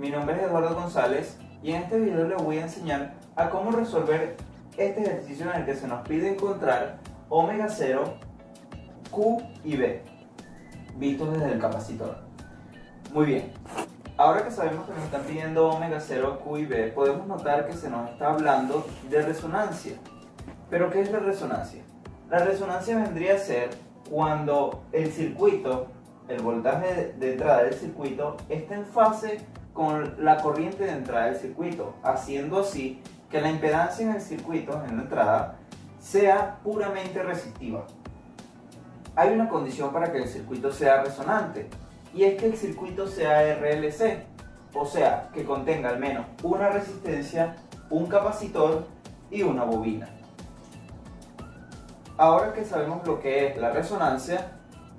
Mi nombre es Eduardo González y en este video les voy a enseñar a cómo resolver este ejercicio en el que se nos pide encontrar omega 0, Q y B, vistos desde el capacitor. Muy bien, ahora que sabemos que nos están pidiendo omega 0, Q y B, podemos notar que se nos está hablando de resonancia. ¿Pero qué es la resonancia? La resonancia vendría a ser cuando el circuito, el voltaje de entrada del circuito, está en fase con la corriente de entrada del circuito, haciendo así que la impedancia en el circuito, en la entrada, sea puramente resistiva. Hay una condición para que el circuito sea resonante, y es que el circuito sea RLC, o sea, que contenga al menos una resistencia, un capacitor y una bobina. Ahora que sabemos lo que es la resonancia,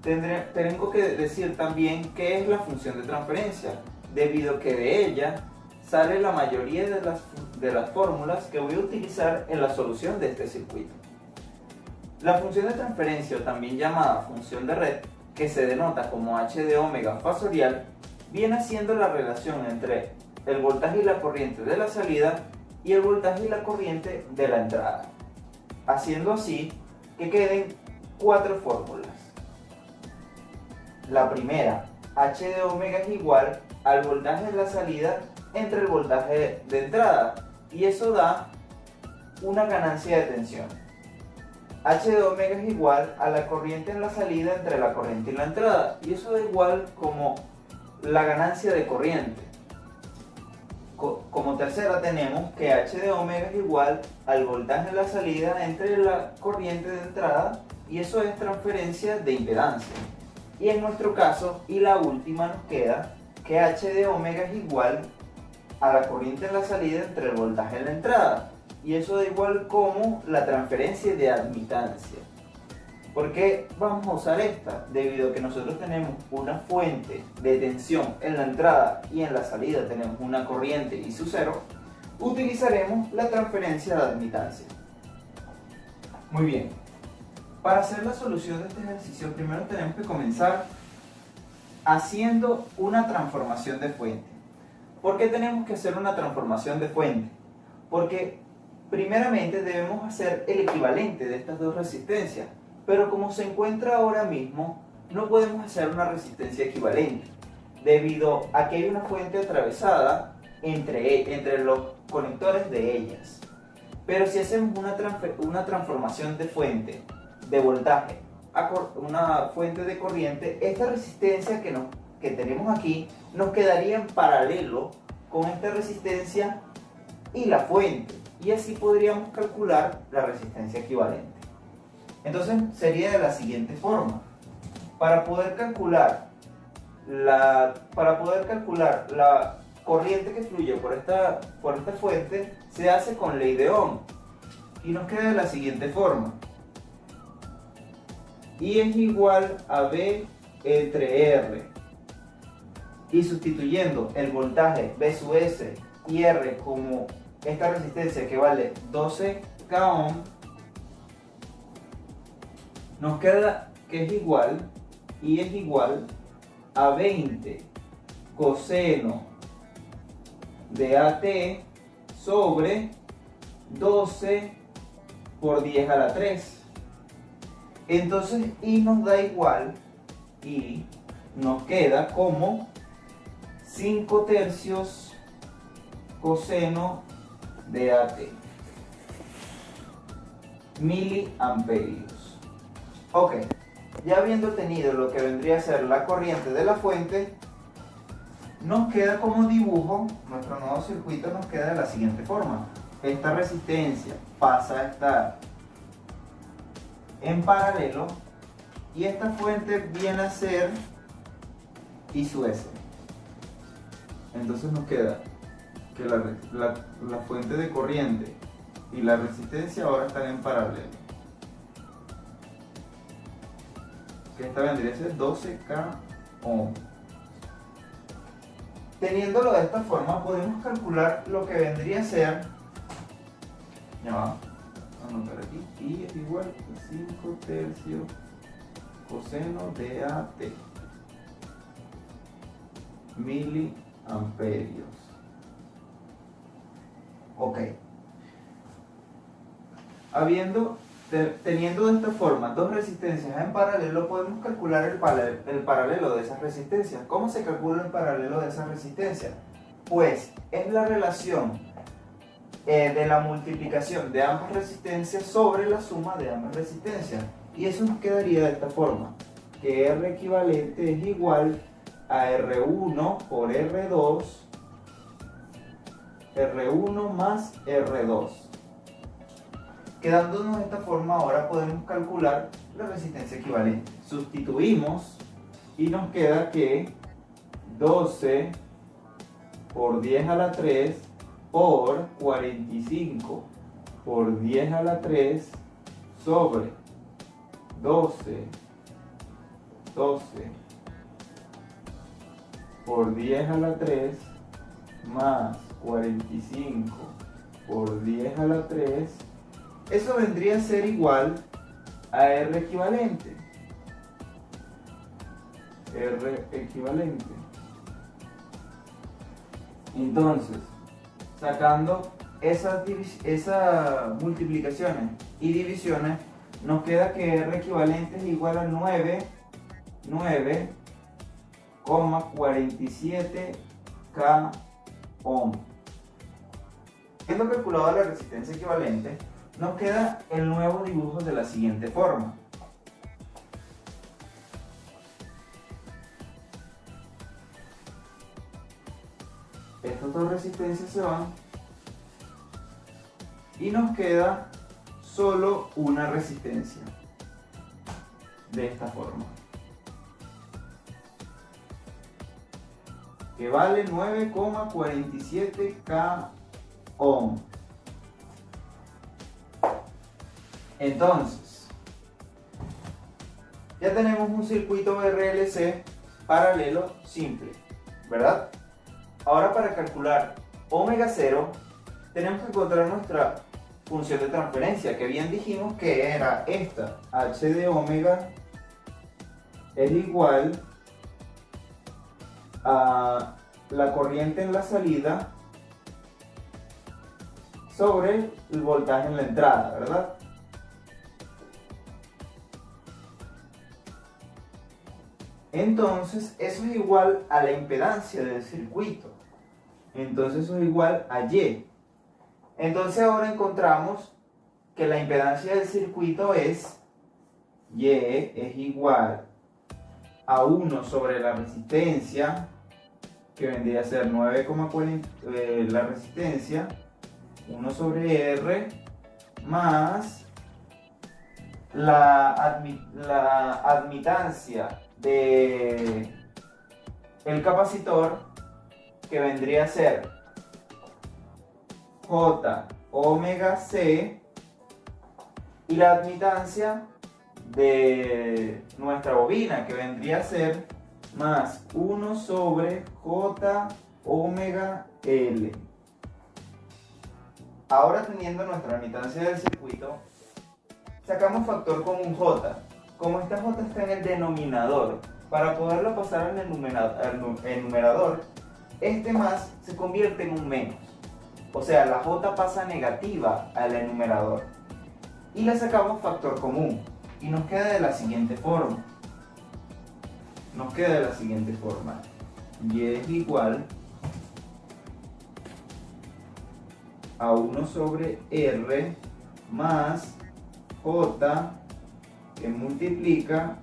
tengo que decir también qué es la función de transferencia, debido a que de ella sale la mayoría de las fórmulas que voy a utilizar en la solución de este circuito. La función de transferencia, o también llamada función de red, que se denota como h de omega fasorial, viene siendo la relación entre el voltaje y la corriente de la salida y el voltaje y la corriente de la entrada, haciendo así que queden cuatro fórmulas. La primera, h de omega es igual al voltaje de la salida entre el voltaje de entrada, y eso da una ganancia de tensión. H de omega es igual a la corriente en la salida entre la corriente y la entrada, y eso da igual como la ganancia de corriente. Como tercera tenemos que h de omega es igual al voltaje en la salida entre la corriente de entrada, y eso es transferencia de impedancia. Y en nuestro caso, y la última, nos queda que h de omega es igual a la corriente en la salida entre el voltaje en la entrada, y eso da igual como la transferencia de admitancia. ¿Por qué vamos a usar esta? Debido a que nosotros tenemos una fuente de tensión en la entrada y en la salida tenemos una corriente y su cero, utilizaremos la transferencia de admitancia. Muy bien, para hacer la solución de este ejercicio primero tenemos que comenzar haciendo una transformación de fuente. ¿Por qué tenemos que hacer una transformación de fuente? Porque primeramente debemos hacer el equivalente de estas dos resistencias, pero como se encuentra ahora mismo, no podemos hacer una resistencia equivalente, debido a que hay una fuente atravesada entre los conectores de ellas. Pero si hacemos una transformación de fuente de voltaje a una fuente de corriente, esta resistencia que tenemos aquí nos quedaría en paralelo con esta resistencia y la fuente, y así podríamos calcular la resistencia equivalente. Entonces sería de la siguiente forma: para poder calcular la corriente que fluye por esta fuente, se hace con ley de Ohm, y nos queda de la siguiente forma: I es igual a B entre R, y sustituyendo el voltaje V sub S y R como esta resistencia que vale 12 k ohm, nos queda que es igual, I es igual a 20 coseno de AT sobre 12 por 10 a la 3. Entonces I nos da igual, y nos queda como 5 tercios coseno de AT miliamperios. Ok, ya habiendo tenido lo que vendría a ser la corriente de la fuente, nos queda como dibujo, nuestro nuevo circuito nos queda de la siguiente forma: esta resistencia pasa a estar en paralelo y esta fuente viene a ser I sub S. Entonces nos queda que la fuente de corriente y la resistencia ahora están en paralelo, que esta vendría a ser 12 k ohm. Teniéndolo de esta forma, podemos calcular lo que vendría a ser, ya va, anotar aquí, I es igual a 5 tercios coseno de AT miliamperios. amperios. Ok. Teniendo de esta forma dos resistencias en paralelo, podemos calcular el paralelo de esas resistencias. ¿Cómo se calcula el paralelo de esas resistencias? Pues es la relación de la multiplicación de ambas resistencias sobre la suma de ambas resistencias. Y eso nos quedaría de esta forma, que R equivalente es igual a R1 por R2, R1 más R2. Quedándonos de esta forma, ahora podemos calcular la resistencia equivalente. Sustituimos y nos queda que 12 por 10 a la 3 por 45 por 10 a la 3 sobre 12 por 10 a la 3 más 45 por 10 a la 3, eso vendría a ser igual a R equivalente. R equivalente. Entonces, sacando esas multiplicaciones y divisiones, nos queda que R equivalente es igual a 9,47 K ohm. Habiendo calculado la resistencia equivalente, nos queda el nuevo dibujo de la siguiente forma. Estas dos resistencias se van y nos queda solo una resistencia de esta forma, que vale 9,47 K ohm. Entonces, ya tenemos un circuito RLC paralelo simple, ¿verdad? Ahora, para calcular omega 0, tenemos que encontrar nuestra función de transferencia, que bien dijimos que era esta. H de omega es igual a la corriente en la salida sobre el voltaje en la entrada, ¿verdad? Entonces, eso es igual a la impedancia del circuito. Entonces, eso es igual a Y. Entonces, ahora encontramos que la impedancia del circuito es Y es igual a 1 sobre la resistencia, que vendría a ser 9,40, la resistencia, 1 sobre R, más la admitancia de el capacitor, que vendría a ser J omega C, y la admitancia de nuestra bobina, que vendría a ser más 1 sobre J omega L. Ahora, teniendo nuestra admitancia del circuito, sacamos factor común J. Como esta J está en el denominador, para poderlo pasar al numerador, este más se convierte en un menos. O sea, la J pasa negativa al enumerador. Y le sacamos factor común. Y nos queda de la siguiente forma. Y es igual a 1 sobre R más J, que multiplica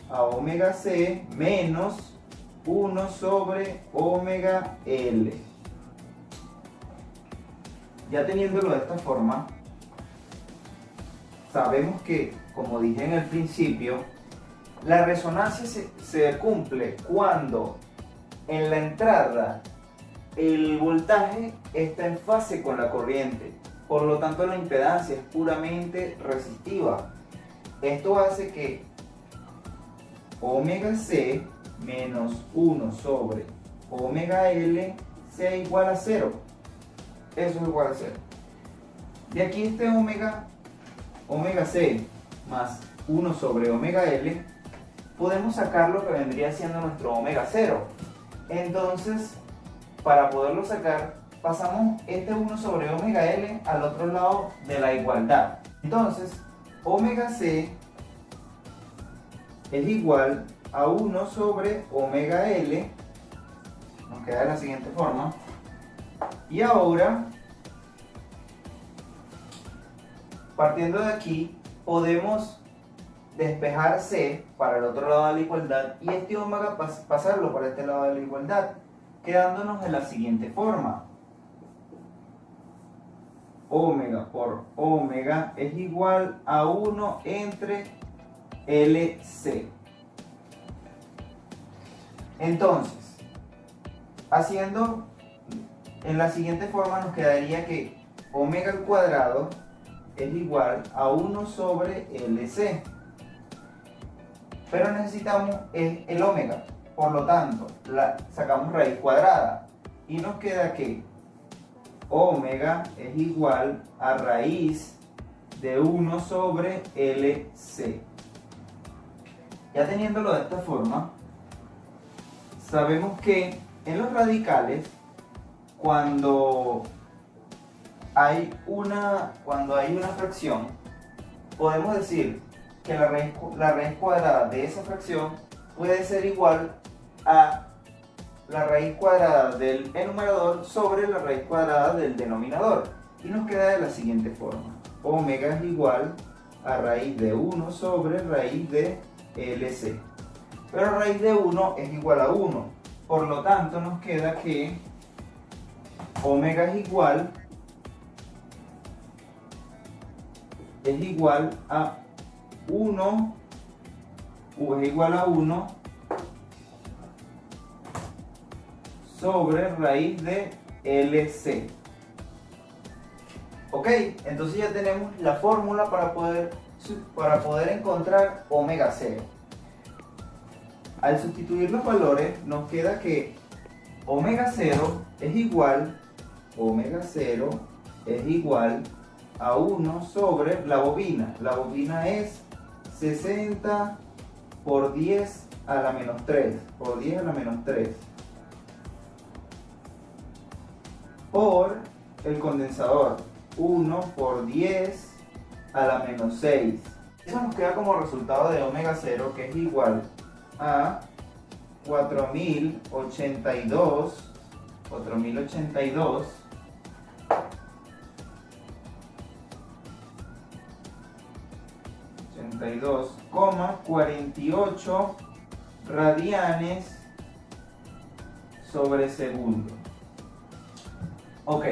a omega C, menos 1 sobre omega L. Ya teniéndolo de esta forma, sabemos que, como dije en el principio, la resonancia se cumple cuando en la entrada el voltaje está en fase con la corriente. Por lo tanto, la impedancia es puramente resistiva. Esto hace que omega C menos 1 sobre omega L sea igual a 0. Eso es igual a 0. De aquí este omega C más 1 sobre omega L, podemos sacar lo que vendría siendo nuestro omega 0. Entonces, para poderlo sacar, pasamos este 1 sobre omega L al otro lado de la igualdad. Entonces, omega C es igual a 1 sobre omega L, nos queda de la siguiente forma. Y ahora, partiendo de aquí, podemos despejar C para el otro lado de la igualdad y este omega pasarlo para este lado de la igualdad, quedándonos de la siguiente forma. Omega por omega es igual a 1 entre LC. Entonces, haciendo en la siguiente forma nos quedaría que omega al cuadrado es igual a 1 sobre LC. Pero necesitamos el omega, por lo tanto, sacamos raíz cuadrada y nos queda que omega es igual a raíz de 1 sobre LC. Ya teniéndolo de esta forma, sabemos que en los radicales, cuando hay una fracción, podemos decir que la raíz cuadrada de esa fracción puede ser igual a la raíz cuadrada del enumerador sobre la raíz cuadrada del denominador. Y nos queda de la siguiente forma. Omega es igual a raíz de 1 sobre raíz de LC. Pero raíz de 1 es igual a 1. Por lo tanto, nos queda que omega es igual a 1, U es igual a 1 sobre raíz de LC. Ok, entonces ya tenemos la fórmula para poder encontrar omega 0. Al sustituir los valores nos queda que omega 0 es igual a 1 sobre la bobina. La bobina es 60 por 10 a la menos 3, por 10 a la menos 3, por el condensador, 1 por 10 a la menos 6. Eso nos queda como resultado de omega 0, que es igual a 4082 48 radianes sobre segundo. Ok,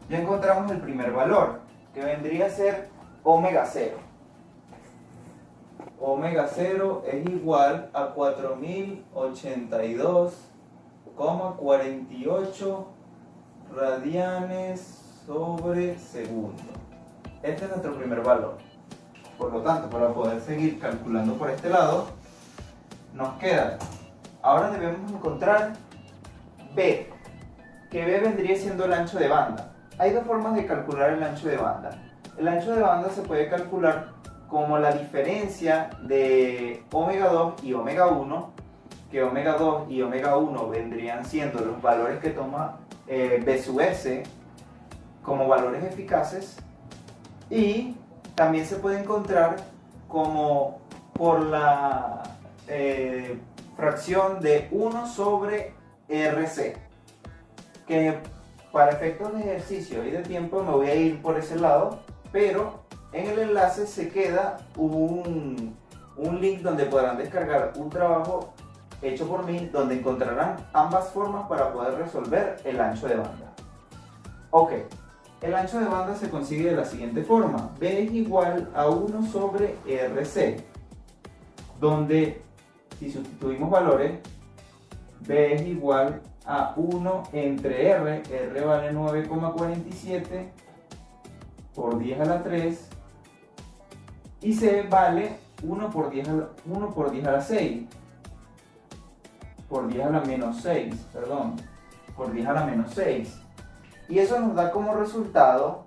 ya encontramos el primer valor, que vendría a ser omega 0. Omega 0 es igual a 4082,48 radianes sobre segundo. Este es nuestro primer valor. Por lo tanto, para poder seguir calculando por este lado, nos queda, ahora debemos encontrar B, que B vendría siendo el ancho de banda. Hay dos formas de calcular el ancho de banda. El ancho de banda se puede calcular como la diferencia de omega 2 y omega 1, que omega 2 y omega 1 vendrían siendo los valores que toma B sub S como valores eficaces, y también se puede encontrar como por la fracción de 1 sobre RC, que para efectos de ejercicio y de tiempo me voy a ir por ese lado, pero en el enlace se queda un link donde podrán descargar un trabajo hecho por mí, donde encontrarán ambas formas para poder resolver el ancho de banda. Ok, el ancho de banda se consigue de la siguiente forma. B es igual a 1 sobre RC, donde si sustituimos valores, B es igual a 1 entre R vale 9,47 por 10 a la 3, y C vale 1 por 10 a la 6, por 10 a la menos 6, perdón, por 10 a la menos 6. Y eso nos da como resultado